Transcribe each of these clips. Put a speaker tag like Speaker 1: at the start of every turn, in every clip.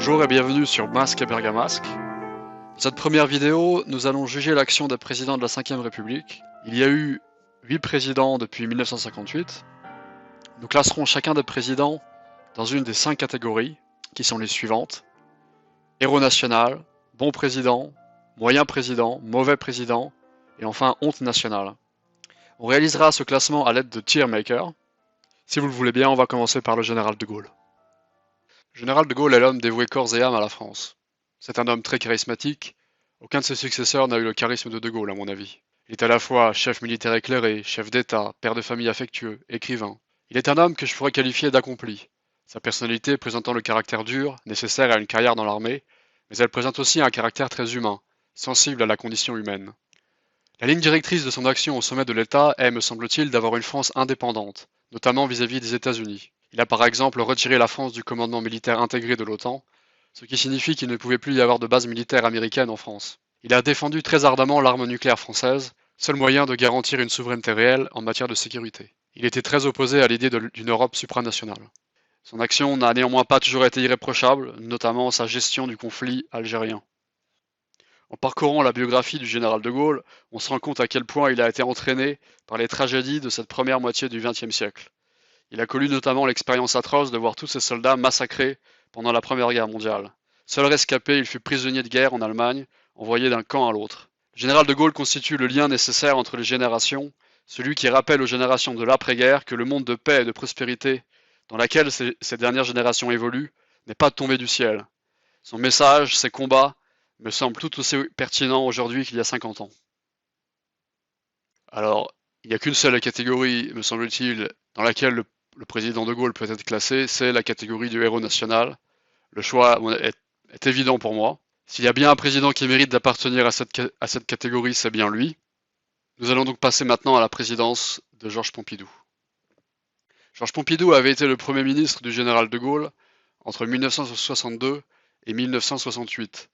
Speaker 1: Bonjour et bienvenue sur Masque et Bergamasque. Dans cette première vidéo, nous allons juger l'action des présidents de la Ve République. Il y a eu 8 présidents depuis 1958. Nous classerons chacun des présidents dans une des 5 catégories, qui sont les suivantes. Héros national, bon président, moyen président, mauvais président, et enfin honte nationale. On réalisera ce classement à l'aide de tier maker. Si vous le voulez bien, on va commencer par le général de Gaulle. Le général de Gaulle est l'homme dévoué corps et âme à la France. C'est un homme très charismatique. Aucun de ses successeurs n'a eu le charisme de Gaulle, à mon avis. Il est à la fois chef militaire éclairé, chef d'État, père de famille affectueux, écrivain. Il est un homme que je pourrais qualifier d'accompli. Sa personnalité présentant le caractère dur, nécessaire à une carrière dans l'armée, mais elle présente aussi un caractère très humain, sensible à la condition humaine. La ligne directrice de son action au sommet de l'État est, me semble-t-il, d'avoir une France indépendante, notamment vis-à-vis des États-Unis. Il a par exemple retiré la France du commandement militaire intégré de l'OTAN, ce qui signifie qu'il ne pouvait plus y avoir de base militaire américaine en France. Il a défendu très ardemment l'arme nucléaire française, seul moyen de garantir une souveraineté réelle en matière de sécurité. Il était très opposé à l'idée d'une Europe supranationale. Son action n'a néanmoins pas toujours été irréprochable, notamment sa gestion du conflit algérien. En parcourant la biographie du général de Gaulle, on se rend compte à quel point il a été entraîné par les tragédies de cette première moitié du XXe siècle. Il a connu notamment l'expérience atroce de voir tous ses soldats massacrés pendant la Première Guerre mondiale. Seul rescapé, il fut prisonnier de guerre en Allemagne, envoyé d'un camp à l'autre. Le général de Gaulle constitue le lien nécessaire entre les générations, celui qui rappelle aux générations de l'après-guerre que le monde de paix et de prospérité dans lequel ces dernières générations évoluent n'est pas tombé du ciel. Son message, ses combats, me semblent tout aussi pertinents aujourd'hui qu'il y a 50 ans. Alors, il n'y a qu'une seule catégorie, me semble-t-il, dans laquelle le président de Gaulle peut être classé, c'est la catégorie du héros national. Le choix est évident pour moi. S'il y a bien un président qui mérite d'appartenir à cette catégorie, c'est bien lui. Nous allons donc passer maintenant à la présidence de Georges Pompidou. Georges Pompidou avait été le premier ministre du général de Gaulle entre 1962 et 1968.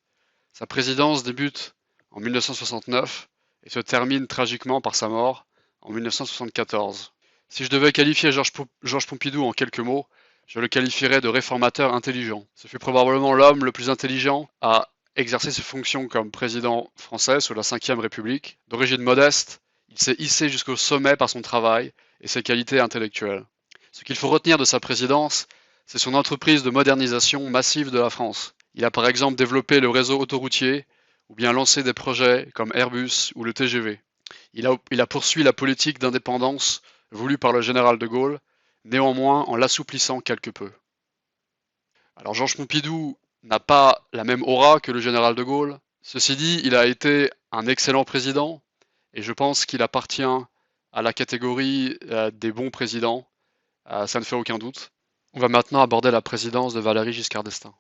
Speaker 1: Sa présidence débute en 1969 et se termine tragiquement par sa mort en 1974. Si je devais qualifier Georges Pompidou en quelques mots, je le qualifierais de réformateur intelligent. Ce fut probablement l'homme le plus intelligent à exercer ses fonctions comme président français sous la Ve République. D'origine modeste, il s'est hissé jusqu'au sommet par son travail et ses qualités intellectuelles. Ce qu'il faut retenir de sa présidence, c'est son entreprise de modernisation massive de la France. Il a par exemple développé le réseau autoroutier ou bien lancé des projets comme Airbus ou le TGV. Il a poursuivi la politique d'indépendance voulue par le général de Gaulle, néanmoins en l'assouplissant quelque peu. Alors Georges Pompidou n'a pas la même aura que le général de Gaulle. Ceci dit, il a été un excellent président et je pense qu'il appartient à la catégorie des bons présidents. Ça ne fait aucun doute. On va maintenant aborder la présidence de Valéry Giscard d'Estaing.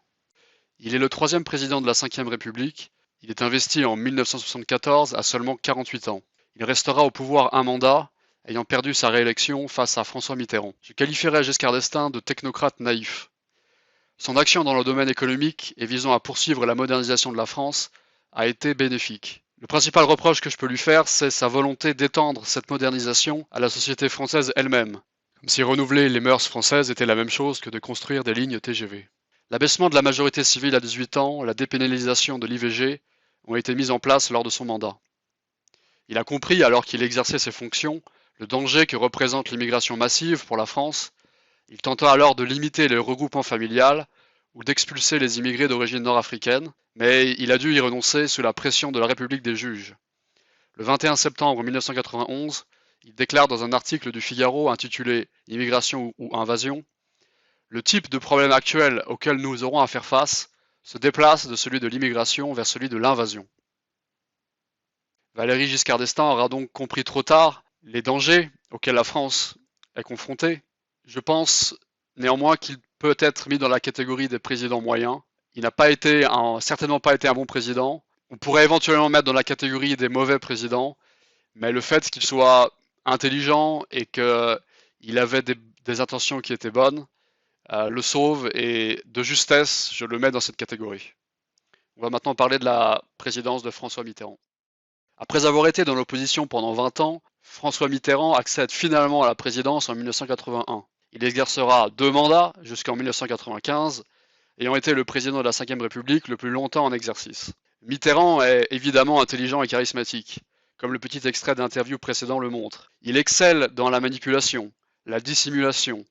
Speaker 1: Il est le 3e président de la Ve République. Il est investi en 1974 à seulement 48 ans. Il restera au pouvoir un mandat, ayant perdu sa réélection face à François Mitterrand. Je qualifierais Giscard d'Estaing de technocrate naïf. Son action dans le domaine économique et visant à poursuivre la modernisation de la France a été bénéfique. Le principal reproche que je peux lui faire, c'est sa volonté d'étendre cette modernisation à la société française elle-même, comme si renouveler les mœurs françaises était la même chose que de construire des lignes TGV. L'abaissement de la majorité civile à 18 ans, la dépénalisation de l'IVG ont été mises en place lors de son mandat. Il a compris, alors qu'il exerçait ses fonctions, le danger que représente l'immigration massive pour la France. Il tenta alors de limiter le regroupement familial ou d'expulser les immigrés d'origine nord-africaine, mais il a dû y renoncer sous la pression de la République des juges. Le 21 septembre 1991, il déclare dans un article du Figaro intitulé « Immigration ou invasion » le type de problème actuel auquel nous aurons à faire face se déplace de celui de l'immigration vers celui de l'invasion. Valéry Giscard d'Estaing aura donc compris trop tard les dangers auxquels la France est confrontée. Je pense néanmoins qu'il peut être mis dans la catégorie des présidents moyens. Il n'a certainement pas été un bon président. On pourrait éventuellement le mettre dans la catégorie des mauvais présidents, mais le fait qu'il soit intelligent et qu'il avait des intentions qui étaient bonnes, le sauve et de justesse, je le mets dans cette catégorie. On va maintenant parler de la présidence de François Mitterrand. Après avoir été dans l'opposition pendant 20 ans, François Mitterrand accède finalement à la présidence en 1981. Il exercera 2 mandats jusqu'en 1995, ayant été le président de la Ve République le plus longtemps en exercice. Mitterrand est évidemment intelligent et charismatique, comme le petit extrait d'interview précédent le montre. Il excelle dans la manipulation, la dissimulation.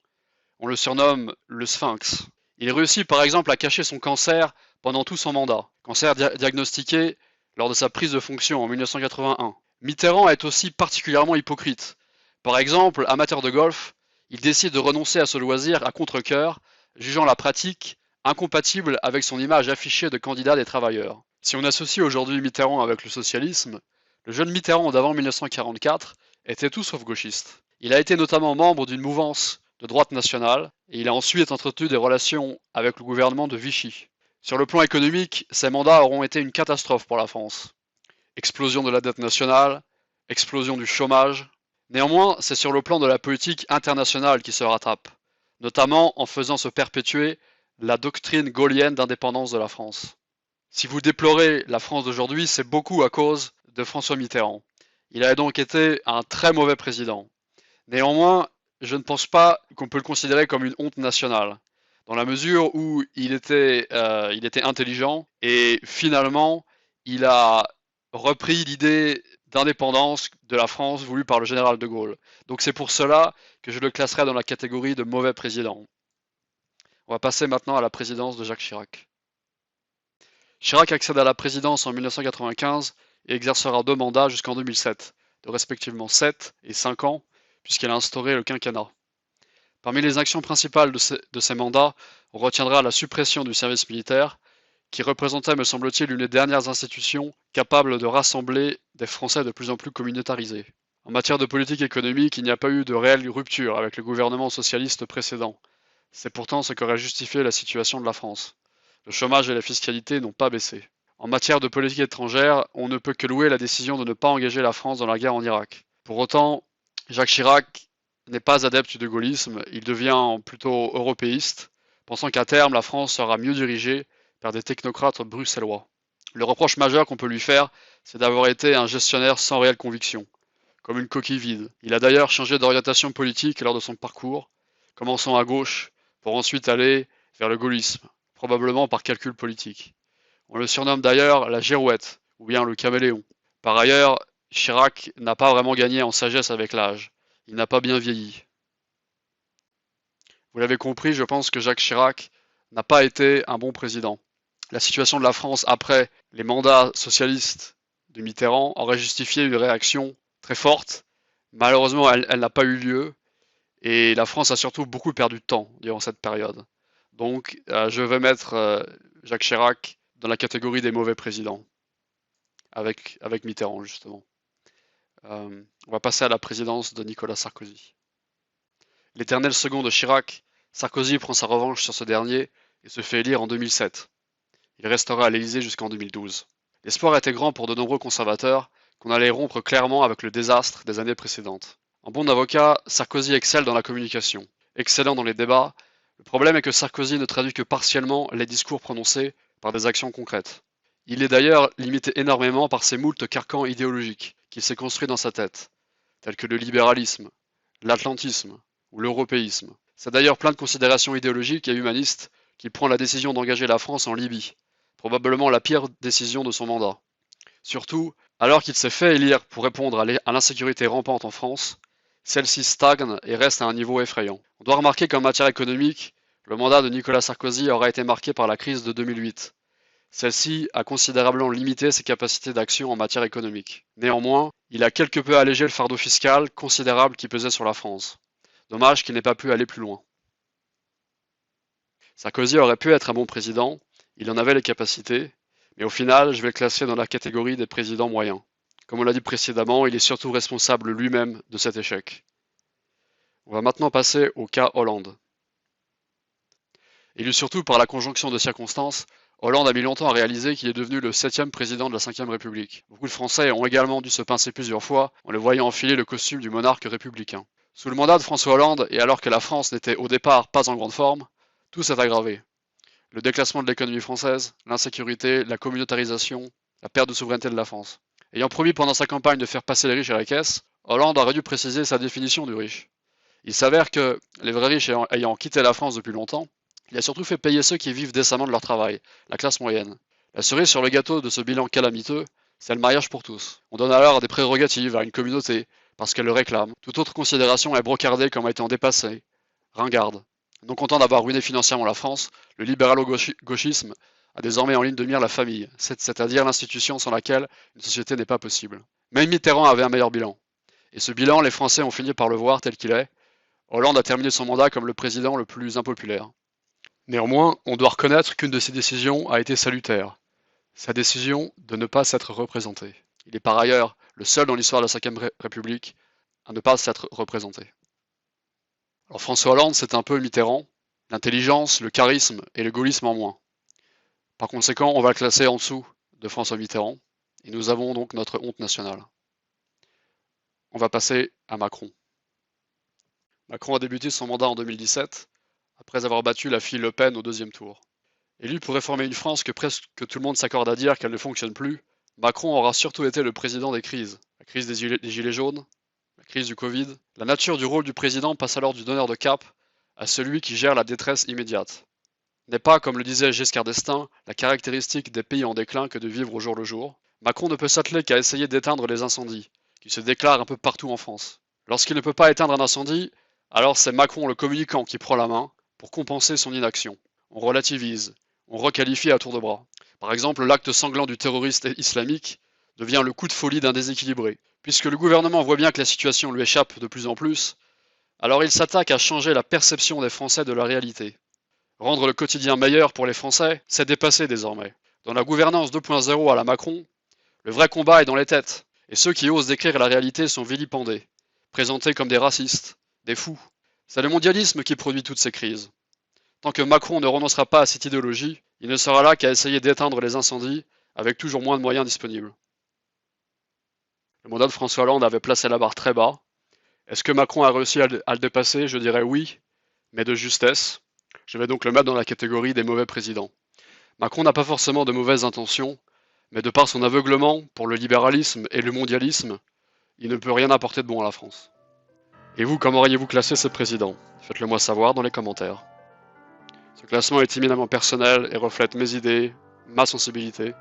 Speaker 1: On le surnomme le Sphinx. Il réussit par exemple à cacher son cancer pendant tout son mandat, cancer diagnostiqué lors de sa prise de fonction en 1981. Mitterrand est aussi particulièrement hypocrite. Par exemple, amateur de golf, il décide de renoncer à ce loisir à contre-cœur, jugeant la pratique incompatible avec son image affichée de candidat des travailleurs. Si on associe aujourd'hui Mitterrand avec le socialisme, le jeune Mitterrand d'avant 1944 était tout sauf gauchiste. Il a été notamment membre d'une mouvance de droite nationale et il a ensuite entretenu des relations avec le gouvernement de Vichy. Sur le plan économique, ses mandats auront été une catastrophe pour la France. Explosion de la dette nationale, explosion du chômage. Néanmoins, c'est sur le plan de la politique internationale qu'il se rattrape, notamment en faisant se perpétuer la doctrine gaullienne d'indépendance de la France. Si vous déplorez la France d'aujourd'hui, c'est beaucoup à cause de François Mitterrand. Il a donc été un très mauvais président. Néanmoins, je ne pense pas qu'on peut le considérer comme une honte nationale, dans la mesure où il était intelligent et finalement, il a repris l'idée d'indépendance de la France voulue par le général de Gaulle. Donc c'est pour cela que je le classerai dans la catégorie de mauvais président. On va passer maintenant à la présidence de Jacques Chirac. Chirac accède à la présidence en 1995 et exercera 2 mandats jusqu'en 2007, de respectivement 7 et 5 ans, puisqu'elle a instauré le quinquennat. Parmi les actions principales de ces mandats, on retiendra la suppression du service militaire, qui représentait, me semble-t-il, une des dernières institutions capables de rassembler des Français de plus en plus communautarisés. En matière de politique économique, il n'y a pas eu de réelle rupture avec le gouvernement socialiste précédent. C'est pourtant ce qu'aurait justifié la situation de la France. Le chômage et la fiscalité n'ont pas baissé. En matière de politique étrangère, on ne peut que louer la décision de ne pas engager la France dans la guerre en Irak. Pour autant, Jacques Chirac n'est pas adepte du gaullisme, il devient plutôt européiste, pensant qu'à terme la France sera mieux dirigée par des technocrates bruxellois. Le reproche majeur qu'on peut lui faire, c'est d'avoir été un gestionnaire sans réelle conviction, comme une coquille vide. Il a d'ailleurs changé d'orientation politique lors de son parcours, commençant à gauche pour ensuite aller vers le gaullisme, probablement par calcul politique. On le surnomme d'ailleurs la girouette, ou bien le caméléon. Par ailleurs, Chirac n'a pas vraiment gagné en sagesse avec l'âge. Il n'a pas bien vieilli. Vous l'avez compris, je pense que Jacques Chirac n'a pas été un bon président. La situation de la France après les mandats socialistes de Mitterrand aurait justifié une réaction très forte. Malheureusement, elle n'a pas eu lieu et la France a surtout beaucoup perdu de temps durant cette période. Donc, je vais mettre Jacques Chirac dans la catégorie des mauvais présidents, avec Mitterrand justement. On va passer à la présidence de Nicolas Sarkozy. L'éternel second de Chirac, Sarkozy prend sa revanche sur ce dernier et se fait élire en 2007. Il restera à l'Élysée jusqu'en 2012. L'espoir était grand pour de nombreux conservateurs qu'on allait rompre clairement avec le désastre des années précédentes. En bon avocat, Sarkozy excelle dans la communication, excellent dans les débats. Le problème est que Sarkozy ne traduit que partiellement les discours prononcés par des actions concrètes. Il est d'ailleurs limité énormément par ces moultes carcans idéologiques qu'il s'est construits dans sa tête, tels que le libéralisme, l'atlantisme ou l'européisme. C'est d'ailleurs plein de considérations idéologiques et humanistes qu'il prend la décision d'engager la France en Libye, probablement la pire décision de son mandat. Surtout, alors qu'il s'est fait élire pour répondre à l'insécurité rampante en France, celle-ci stagne et reste à un niveau effrayant. On doit remarquer qu'en matière économique, le mandat de Nicolas Sarkozy aura été marqué par la crise de 2008. Celle-ci a considérablement limité ses capacités d'action en matière économique. Néanmoins, il a quelque peu allégé le fardeau fiscal considérable qui pesait sur la France. Dommage qu'il n'ait pas pu aller plus loin. Sarkozy aurait pu être un bon président, il en avait les capacités, mais au final, je vais le classer dans la catégorie des présidents moyens. Comme on l'a dit précédemment, il est surtout responsable lui-même de cet échec. On va maintenant passer au cas Hollande. Élu surtout par la conjonction de circonstances, Hollande a mis longtemps à réaliser qu'il est devenu le 7e président de la Ve République. Beaucoup de Français ont également dû se pincer plusieurs fois en le voyant enfiler le costume du monarque républicain. Sous le mandat de François Hollande, et alors que la France n'était au départ pas en grande forme, tout s'est aggravé. Le déclassement de l'économie française, l'insécurité, la communautarisation, la perte de souveraineté de la France. Ayant promis pendant sa campagne de faire passer les riches à la caisse, Hollande aurait dû préciser sa définition du riche. Il s'avère que les vrais riches ayant quitté la France depuis longtemps, Il a surtout fait payer ceux qui vivent décemment de leur travail, la classe moyenne. La cerise sur le gâteau de ce bilan calamiteux, c'est le mariage pour tous. On donne alors des prérogatives à une communauté, parce qu'elle le réclame. Toute autre considération est brocardée comme étant dépassée, ringarde. Non content d'avoir ruiné financièrement la France, le libéralo-gauchisme a désormais en ligne de mire la famille, c'est-à-dire l'institution sans laquelle une société n'est pas possible. Même Mitterrand avait un meilleur bilan. Et ce bilan, les Français ont fini par le voir tel qu'il est. Hollande a terminé son mandat comme le président le plus impopulaire. Néanmoins, on doit reconnaître qu'une de ses décisions a été salutaire. Sa décision de ne pas s'être représenté. Il est par ailleurs le seul dans l'histoire de la Ve République à ne pas s'être représenté. Alors François Hollande, c'est un peu Mitterrand, l'intelligence, le charisme et le gaullisme en moins. Par conséquent, on va le classer en dessous de François Mitterrand, et nous avons donc notre honte nationale. On va passer à Macron. Macron a débuté son mandat en 2017, après avoir battu la fille Le Pen au deuxième tour. Élu pour réformer une France que presque tout le monde s'accorde à dire qu'elle ne fonctionne plus, Macron aura surtout été le président des crises. La crise des gilets jaunes, la crise du Covid. La nature du rôle du président passe alors du donneur de cap à celui qui gère la détresse immédiate. N'est pas, comme le disait Giscard d'Estaing, la caractéristique des pays en déclin que de vivre au jour le jour. Macron ne peut s'atteler qu'à essayer d'éteindre les incendies, qui se déclarent un peu partout en France. Lorsqu'il ne peut pas éteindre un incendie, alors c'est Macron le communicant qui prend la main pour compenser son inaction. On relativise, on requalifie à tour de bras. Par exemple, l'acte sanglant du terroriste islamique devient le coup de folie d'un déséquilibré. Puisque le gouvernement voit bien que la situation lui échappe de plus en plus, alors il s'attaque à changer la perception des Français de la réalité. Rendre le quotidien meilleur pour les Français, c'est dépassé désormais. Dans la gouvernance 2.0 à la Macron, le vrai combat est dans les têtes, et ceux qui osent décrire la réalité sont vilipendés, présentés comme des racistes, des fous. C'est le mondialisme qui produit toutes ces crises. Tant que Macron ne renoncera pas à cette idéologie, il ne sera là qu'à essayer d'éteindre les incendies avec toujours moins de moyens disponibles. Le mandat de François Hollande avait placé la barre très bas. Est-ce que Macron a réussi à le dépasser? Je dirais oui, mais de justesse. Je vais donc le mettre dans la catégorie des mauvais présidents. Macron n'a pas forcément de mauvaises intentions, mais de par son aveuglement pour le libéralisme et le mondialisme, il ne peut rien apporter de bon à la France. Et vous, comment auriez-vous classé ce président? Faites-le moi savoir dans les commentaires. Ce classement est éminemment personnel et reflète mes idées, ma sensibilité.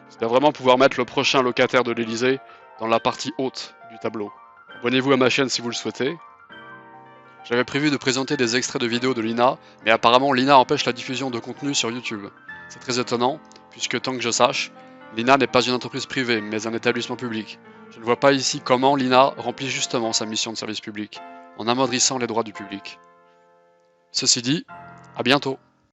Speaker 1: J'espère vraiment pouvoir mettre le prochain locataire de l'Elysée dans la partie haute du tableau. Abonnez-vous à ma chaîne si vous le souhaitez. J'avais prévu de présenter des extraits de vidéos de l'INA, mais apparemment l'INA empêche la diffusion de contenu sur YouTube. C'est très étonnant, puisque tant que je sache, l'INA n'est pas une entreprise privée, mais un établissement public. Je ne vois pas ici comment l'INA remplit justement sa mission de service public, en amoindrissant les droits du public. Ceci dit, à bientôt.